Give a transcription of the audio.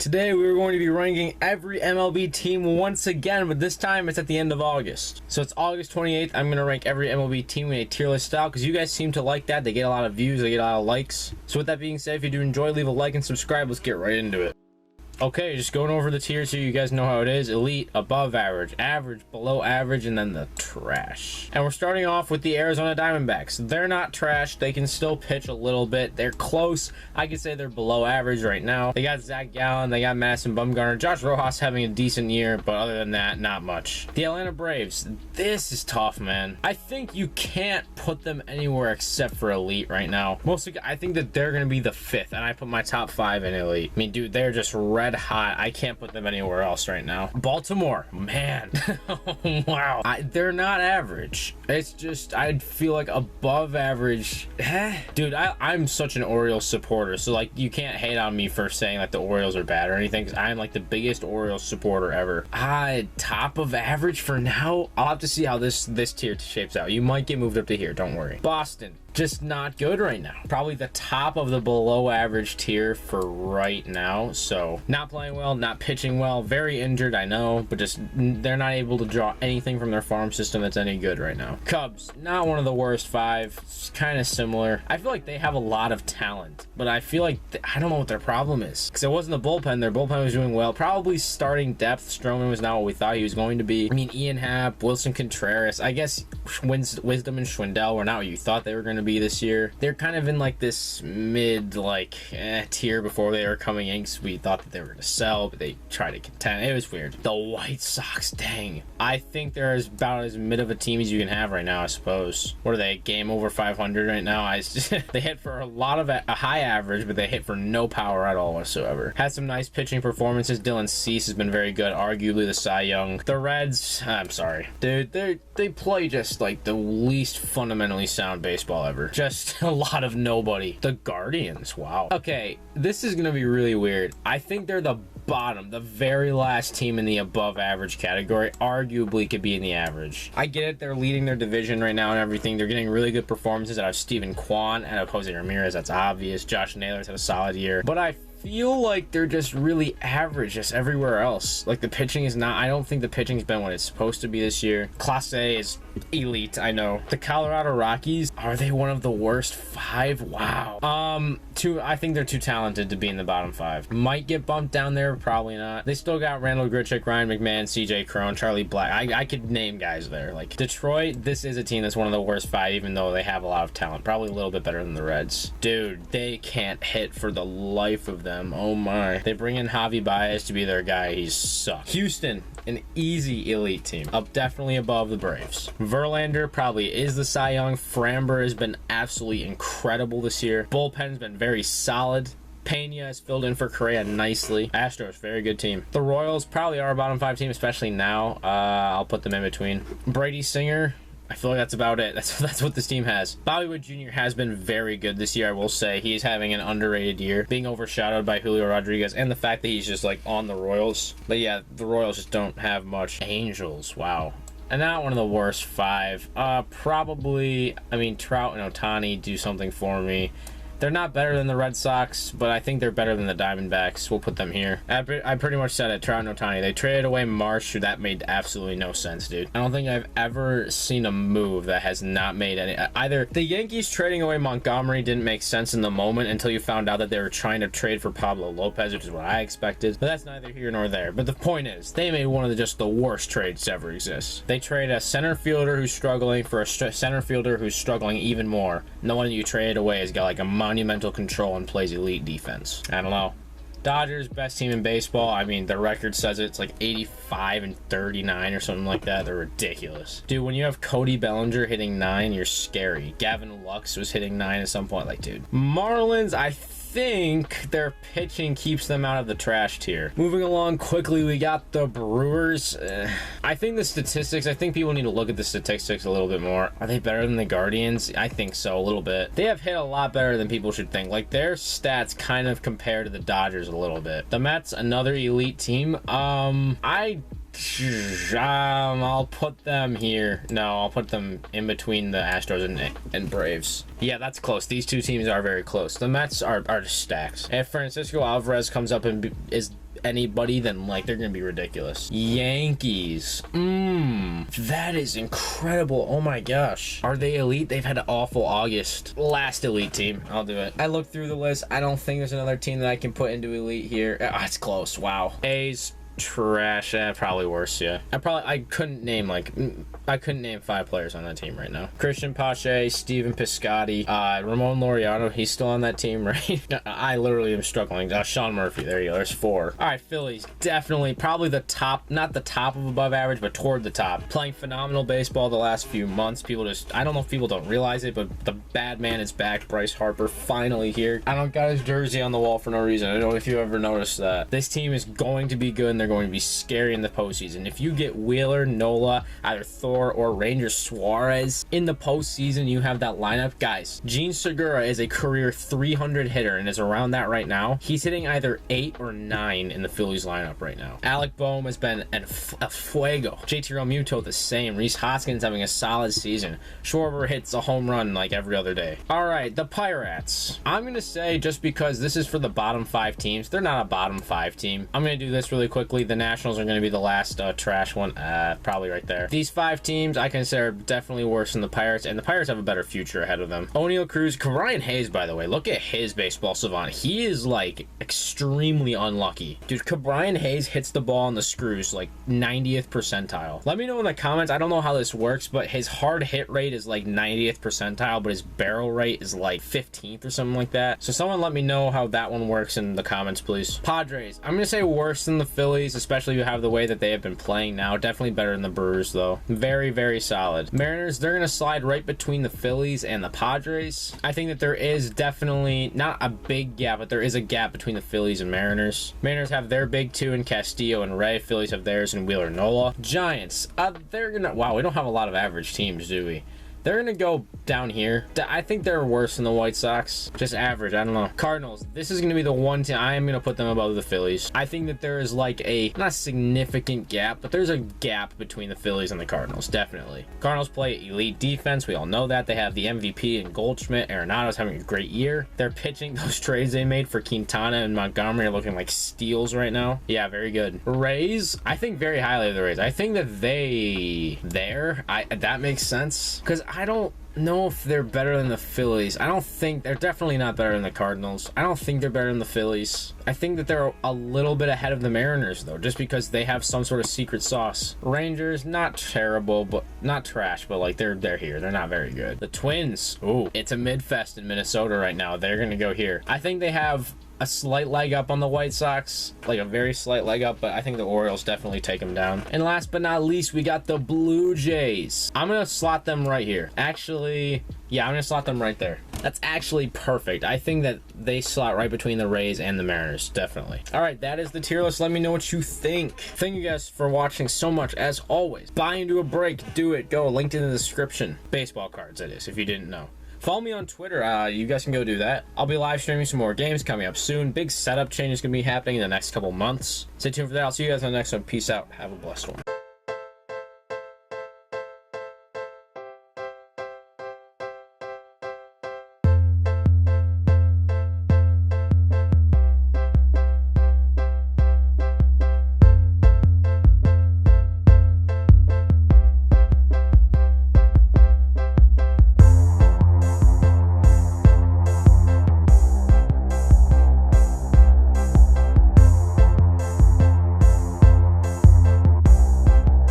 Today we are going to be ranking every MLB team once again, but this time it's at the end of August. So it's August 28th. I'm going to rank every MLB team in a tier list style because you guys seem to like that. They get a lot of views, they get a lot of likes. So with that being said, if you do enjoy, leave a like and subscribe. Let's get right into it. Okay, just going over the tiers here, you guys know how it is. Elite, above average, average, below average, and then the trash. And we're starting off with the Arizona Diamondbacks. They're not trash. They can still pitch a little bit. They're close. I could say they're below average right now. They got Zach Gallen. They got Madison Bumgarner. Josh Rojas having a decent year, but other than that, not much. The Atlanta Braves. This is tough, man. I think you can't put them anywhere except for elite right now. Mostly, I think that they're going to be the 5th, and I put my top 5 in elite. I mean, dude, they're just red hot. I can't put them anywhere else right now. Baltimore, man. Wow. They're not average. It's just, I feel like above average. Dude, I'm such an Orioles supporter, so like you can't hate on me for saying like the Orioles are bad or anything, because I'm like the biggest Orioles supporter ever. Top of average for now. I'll have to see how this tier shapes out. You might get moved up to here, don't worry. Boston, just not good right now. Probably the top of the below average tier for right now. So not playing well, not pitching well, very injured, I know, but just they're not able to draw anything from their farm system that's any good right now. Cubs, not one of the worst 5. It's kind of similar. I feel like they have a lot of talent, but I feel like I don't know what their problem is, because it wasn't the bullpen. Their bullpen was doing well. Probably starting depth. Stroman was not what we thought he was going to be. I mean, Ian Happ, Wilson Contreras, I guess Wisdom and Schwindel were not what you thought they were going to be this year. They're kind of in like this mid tier before they were coming in, because we thought that they were going to sell, but they tried to contend. It was weird. The White Sox, dang. I think they're about as mid of a team as you can have right now, I suppose. What are they? Game over 500 right now? They hit for a lot of a high average, but they hit for no power at all whatsoever. Had some nice pitching performances. Dylan Cease has been very good, arguably the Cy Young. The Reds, I'm sorry, dude, they play just like the least fundamentally sound baseball ever. Just a lot of nobody. The Guardians, wow. Okay, this is gonna be really weird. I think they're the bottom, the very last team in the above average category. Arguably could be in the average. I get it, they're leading their division right now and everything. They're getting really good performances out of Steven Kwan, out of Jose Ramirez, that's obvious. Josh Naylor's had a solid year, but I feel like they're just really average just everywhere else. Like the pitching is not, I don't think the pitching's been what it's supposed to be this year. Class A is elite, I know. The Colorado Rockies, are they one of the worst 5? Wow. I think they're too talented to be in the bottom 5. Might get bumped down there, probably not. They still got Randall Grichuk, Ryan McMahon, CJ Cron, Charlie Black. I could name guys there. Like Detroit, this is a team that's one of the worst 5, even though they have a lot of talent. Probably a little bit better than the Reds. Dude, they can't hit for the life of them. Oh my. They bring in Javi Baez to be their guy. He's sucks. Houston, an easy elite team. Up definitely above the Braves. Verlander probably is the Cy Young. Framber has been absolutely incredible this year. Bullpen's been very solid. Pena has filled in for Correa nicely. Astros, very good team. The Royals probably are a bottom 5 team, especially now. I'll put them in between. Brady Singer, I feel like that's about it. That's what this team has. Bobby Witt Jr. has been very good this year, I will say. He's having an underrated year, being overshadowed by Julio Rodriguez and the fact that he's just like on the Royals. But yeah, the Royals just don't have much. Angels, wow. And not one of the worst 5. Probably, I mean, Trout and Ohtani do something for me. They're not better than the Red Sox, but I think they're better than the Diamondbacks. We'll put them here. I pretty much said it, Trout and Ohtani. They traded away Marsh. That made absolutely no sense, dude. I don't think I've ever seen a move that has not made any... Either the Yankees trading away Montgomery didn't make sense in the moment until you found out that they were trying to trade for Pablo Lopez, which is what I expected. But that's neither here nor there. But the point is, they made one of just the worst trades to ever exist. They trade a center fielder who's struggling for a center fielder who's struggling even more. No one you traded away has got like a monumental control and plays elite defense. I don't know. Dodgers, best team in baseball. I mean, the record says it's like 85-39 or something like that. They're ridiculous. Dude, when you have Cody Bellinger hitting 9, you're scary. Gavin Lux was hitting 9 at some point. Like, dude. Marlins, I think their pitching keeps them out of the trash tier. Moving along quickly, we got the Brewers. I think the statistics, I think people need to look at the statistics a little bit more. Are they better than the Guardians? I think so, a little bit. They have hit a lot better than people should think. Like, their stats kind of compare to the Dodgers a little bit. The Mets, another elite team. I'll put them here. No, I'll put them in between the Astros and Braves. Yeah, that's close. These two teams are very close. The Mets are just stacks. If Francisco Alvarez comes up and is anybody, then like they're gonna be ridiculous. Yankees. That is incredible. Oh my gosh. Are they elite? They've had an awful August. Last elite team. I'll do it. I looked through the list. I don't think there's another team that I can put into elite here. It's close. Wow. A's. Trash. Probably worse. Yeah, I couldn't name 5 players on that team right now. Christian Pache, Steven Piscotty, Ramon Laureano, he's still on that team, right? I literally am struggling. Sean Murphy, there you go, there's 4. All right, Phillies, definitely probably the top, not the top of above average, but toward the top. Playing phenomenal baseball the last few months. People just, I don't know if people don't realize it, but the bad man is back. Bryce Harper finally here. I don't got his jersey on the wall for no reason. I don't know if you ever noticed that. This team is going to be good, and they're going to be scary in the postseason. If you get Wheeler, Nola, either Thor or Ranger Suarez in the postseason, you have that lineup. Guys, Gene Segura is a career 300 hitter and is around that right now. He's hitting either 8 or 9 in the Phillies lineup right now. Alec Boehm has been a fuego. JT Realmuto the same. Reese Hoskins having a solid season. Schwarber hits a home run like every other day. All right, the Pirates. I'm going to say, just because this is for the bottom 5 teams, they're not a bottom 5 team. I'm going to do this really quickly. The Nationals are going to be the last trash one, probably right there. These 5 teams I consider definitely worse than the Pirates, and the Pirates have a better future ahead of them. O'Neal Cruz, Brian Hayes, by the way, look at his baseball savant. He is like extremely unlucky. Dude, Brian Hayes hits the ball on the screws like 90th percentile. Let me know in the comments. I don't know how this works, but his hard hit rate is like 90th percentile, but his barrel rate is like 15th or something like that. So someone let me know how that one works in the comments, please. Padres, I'm going to say worse than the Phillies, especially if you have the way that they have been playing now. Definitely better than the Brewers, though. Very, very solid. Mariners, they're going to slide right between the Phillies and the Padres. I think that there is definitely not a big gap, but there is a gap between the Phillies and Mariners. Mariners have their big 2 in Castillo and Ray. Phillies have theirs in Wheeler Nola. Giants, they're going to... Wow, we don't have a lot of average teams, do we? They're going to go down here. I think they're worse than the White Sox. Just average. I don't know. Cardinals. This is going to be the one team. I am going to put them above the Phillies. I think that there is like a, not significant gap, but there's a gap between the Phillies and the Cardinals. Definitely. Cardinals play elite defense. We all know that. They have the MVP in Goldschmidt. Arenado's having a great year. They're pitching. Those trades they made for Quintana and Montgomery are looking like steals right now. Yeah, very good. Rays. I think very highly of the Rays. I think that that makes sense. Because I don't know if they're better than the Phillies. I don't think they're definitely not better than the Cardinals. I don't think they're better than the Phillies. I think that they're a little bit ahead of the Mariners, though, just because they have some sort of secret sauce. Rangers, not terrible, but not trash, but like they're here. They're not very good. The Twins. Ooh, it's a mid-fest in Minnesota right now. They're gonna go here. I think they have a slight leg up on the White Sox, like a very slight leg up, but I think the Orioles definitely take them down. And last but not least, we got the Blue Jays. I'm gonna slot them right here. Actually, yeah, I'm gonna slot them right there. That's actually perfect. I think that they slot right between the Rays and the Mariners, definitely. All right, that is the tier list. Let me know what you think. Thank you guys for watching so much, as always. Buy into a break, do it, go. Linked in the description. Baseball cards, that is, if you didn't know. Follow me on Twitter. You guys can go do that. I'll be live streaming some more games coming up soon. Big setup change is going to be happening in the next couple months. Stay tuned for that. I'll see you guys on the next one. Peace out. Have a blessed one.